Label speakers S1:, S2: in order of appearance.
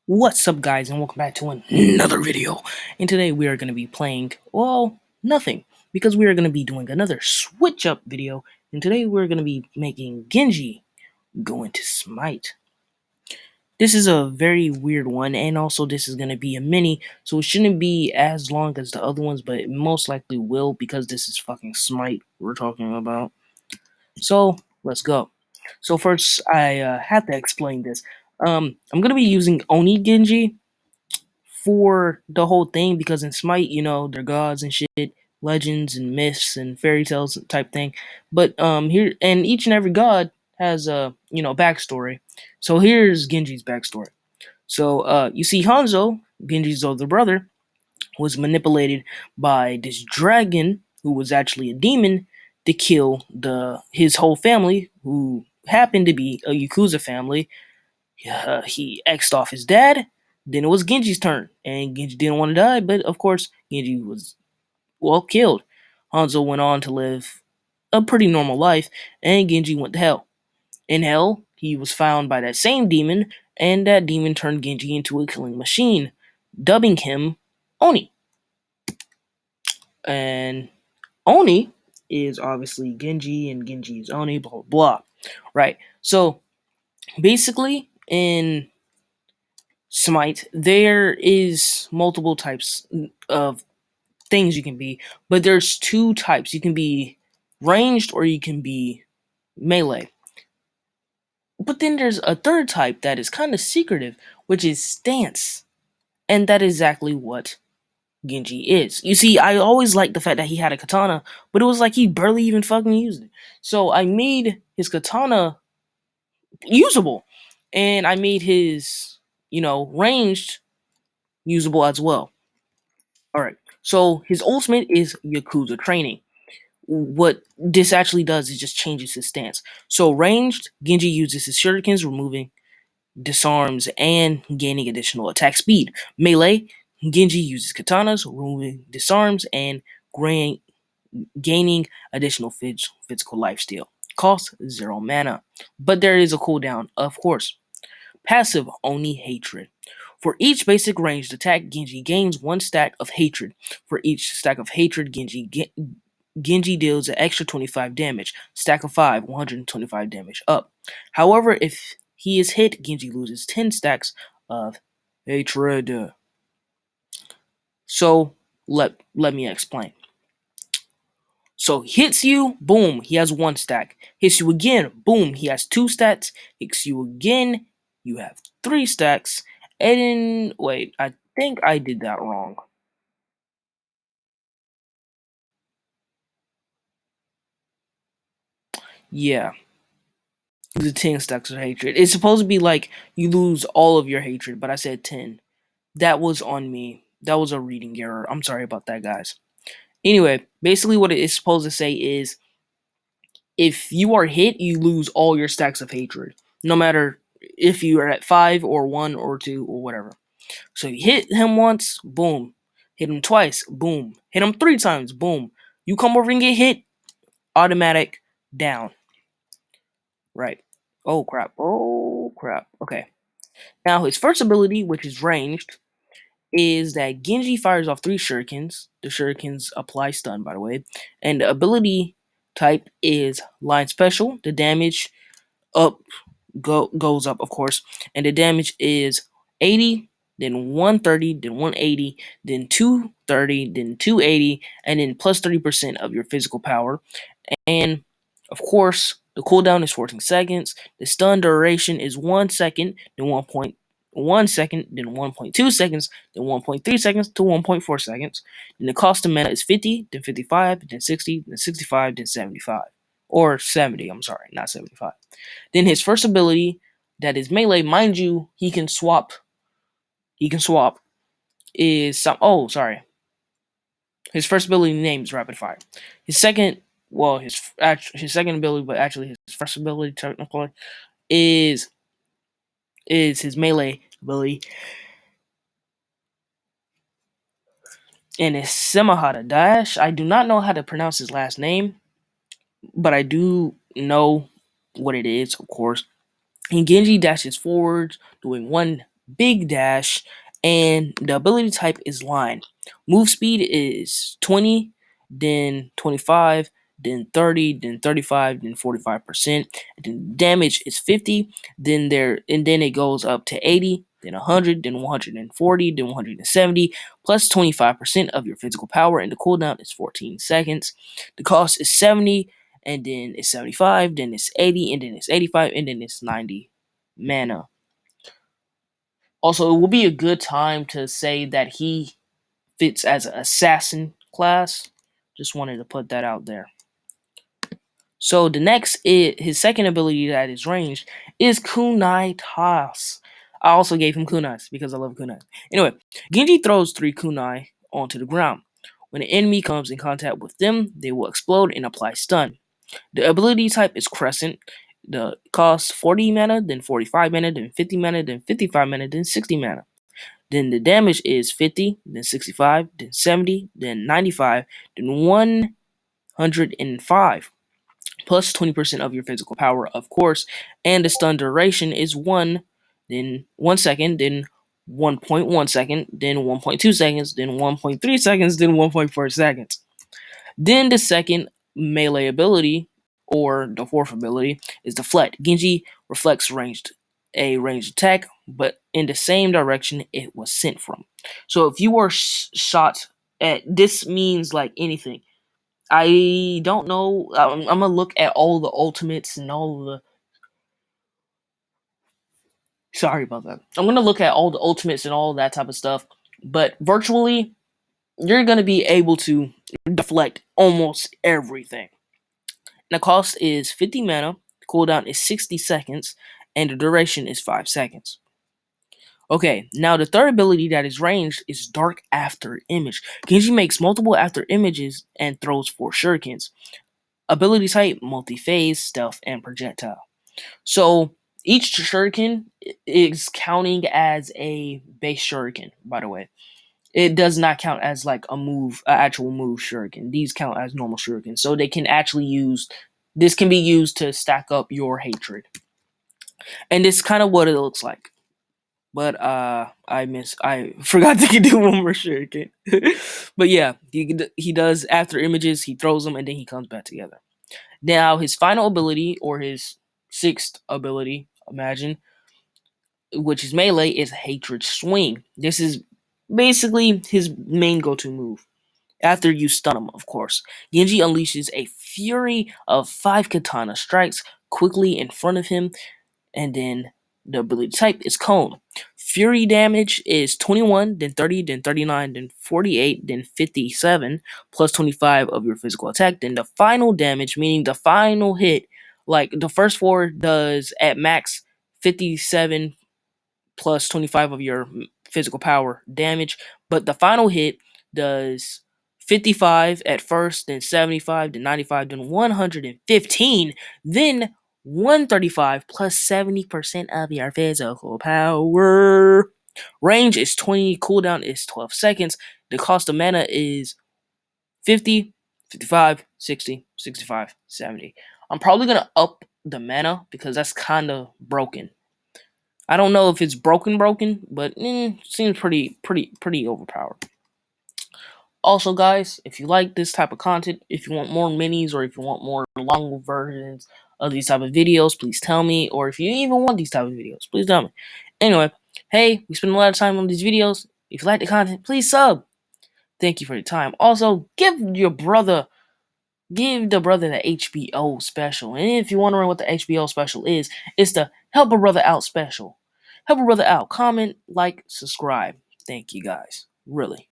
S1: What's up, guys, and welcome back to another video. And today we are going to be playing, well, nothing, because we are going to be doing another switch up video. And today we're going to be making Genji go into Smite. This is a very weird one, and also this is going to be a mini, so it shouldn't be as long as the other ones, but it most likely will because this is fucking Smite we're talking about. So let's go. So first, I have to explain this. I'm going to be using Oni Genji for the whole thing because in Smite, they're gods and shit, legends and myths and fairy tales type thing. But here and each and every god has a backstory. So here's Genji's backstory. So you see Hanzo, Genji's older brother, was manipulated by this dragon who was actually a demon to kill his whole family, who happened to be a Yakuza family. He X'd off his dad. Then it was Genji's turn, and Genji didn't want to die, but of course, Genji was, well, killed. Hanzo went on to live a pretty normal life, and Genji went to hell. In hell, he was found by that same demon, and that demon turned Genji into a killing machine, dubbing him Oni. And Oni is obviously Genji, and Genji is Oni, blah, blah, blah. Right. So, basically, in Smite, there is multiple types of things you can be, but there's two types. You can be ranged or you can be melee. But then there's a third type that is kind of secretive, which is stance. And that is exactly what Genji is. You see, I always liked the fact that he had a katana, but it was like he barely even fucking used it. So I made his katana usable. And I made his, ranged usable as well. Alright, so his ultimate is Yakuza training. What this actually does is just changes his stance. So ranged, Genji uses his shurikens, removing, disarms, and gaining additional attack speed. Melee, Genji uses katanas, removing, disarms, and gaining additional physical lifesteal. Cost 0 mana. But there is a cooldown, of course. Passive, Oni Hatred. For each basic ranged attack, Genji gains 1 stack of hatred. For each stack of hatred, Genji deals an extra 25 damage. Stack of 5, 125 damage up. However, if he is hit, Genji loses 10 stacks of hatred. So, let me explain. So, hits you, boom, he has 1 stack. Hits you again, boom, he has 2 stacks. Hits you again, you have 3 stacks. And then, wait, I think I did that wrong. Yeah. The 10 stacks of hatred. It's supposed to be like you lose all of your hatred, but I said 10. That was on me. That was a reading error. I'm sorry about that, guys. Anyway, basically what it is supposed to say is if you are hit, you lose all your stacks of hatred. No matter if you are at 5 or 1 or 2 or whatever. So you hit him once, boom. Hit him twice, boom. Hit him 3 times, boom. You come over and get hit, automatic down. Right. Oh crap. Oh crap. Okay. Now his first ability, which is ranged, is that Genji fires off 3 shurikens. The shurikens apply stun, by the way. And the ability type is line special. The damage goes up, of course. And the damage is 80, then 130, then 180, then 230, then 280, and then plus 30% of your physical power. And of course, the cooldown is 14 seconds. The stun duration is 1 second, then 1.1 second, then 1.2 seconds, then 1.3 seconds to 1.4 seconds. Then the cost of mana is 50, then 55, then 60, then 65, then 75. Or 70, I'm sorry, not 75. Then his first ability, that is melee, mind you, he can swap. Is some. Oh, sorry. His first ability name is rapid fire. His second, well, his second ability, but actually his first ability technically is his melee ability, and his Semahata dash. I do not know how to pronounce his last name, but I do know what it is, of course. And Genji dashes forward, doing big dash, and the ability type is line. Move speed is 20, then 25, then 30, then 35, then 45%. Then damage is 50, then it goes up to 80, then 100, then 140, then 170, plus 25% of your physical power, and the cooldown is 14 seconds. The cost is 70, and then it's 75, then it's 80, and then it's 85, and then it's 90 mana. Also, it will be a good time to say that he fits as an assassin class. Just wanted to put that out there. So the next, his second ability that is ranged is Kunai Toss. I also gave him kunais because I love kunais. Anyway, Genji throws 3 kunai onto the ground. When an enemy comes in contact with them, they will explode and apply stun. The ability type is Crescent. The cost 40 mana, then 45 mana, then 50 mana, then 55 mana, then 60 mana. Then the damage is 50, then 65, then 70, then 95, then 105. Plus 20% of your physical power, of course. And the stun duration is 1, then 1 second, then 1.1 second, then 1.2 seconds, then 1.3 seconds, then 1.4 seconds. Then the second melee ability, or the fourth ability, is Deflect. Genji reflects a ranged attack, but in the same direction it was sent from. So if you are shot at, this means like anything. I don't know. I'm gonna look at all the ultimates and all the. Sorry about that. I'm gonna look at all the ultimates and all that type of stuff. But virtually, you're gonna be able to deflect almost everything. The cost is 50 mana, the cooldown is 60 seconds, and the duration is 5 seconds. Okay, now the third ability that is ranged is Dark After Image. Genji makes multiple after images and throws 4 shurikens. Ability type, multi-phase, stealth, and projectile. So each shuriken is counting as a base shuriken, by the way. It does not count as like an actual move shuriken. These count as normal shurikens. So they can actually this can be used to stack up your hatred. And it's kind of what it looks like. But I forgot to do one more shuriken. But yeah, he does after images, he throws them and then he comes back together. Now his final ability, or his sixth ability, imagine, which is melee, is Hatred Swing. This is basically his main go-to move. After you stun him, of course. Genji unleashes a fury of 5 katana strikes quickly in front of him, and then the ability type is Cone. Fury damage is 21, then 30, then 39, then 48, then 57, plus 25 of your physical attack. Then the final damage, meaning the final hit, like the first 4 does at max 57 plus 25 of your physical power damage, but the final hit does 55 at first, then 75, then 95, then 115, then 135 plus 70% of your physical power. Range is 20, cooldown is 12 seconds. The cost of mana is 50, 55, 60, 65, 70. I'm probably going to up the mana because that's kind of broken. I don't know if it's broken, but seems pretty overpowered. Also, guys, if you like this type of content, if you want more minis or if you want more long versions of these type of videos, please tell me. Or if you even want these type of videos, please tell me. Anyway, hey, we spend a lot of time on these videos. If you like the content, please sub. Thank you for your time. Also, give the brother the HBO special. And if you're wondering what the HBO special is, it's the Help a Brother Out special. Help a brother out. Comment, like, subscribe. Thank you guys. Really.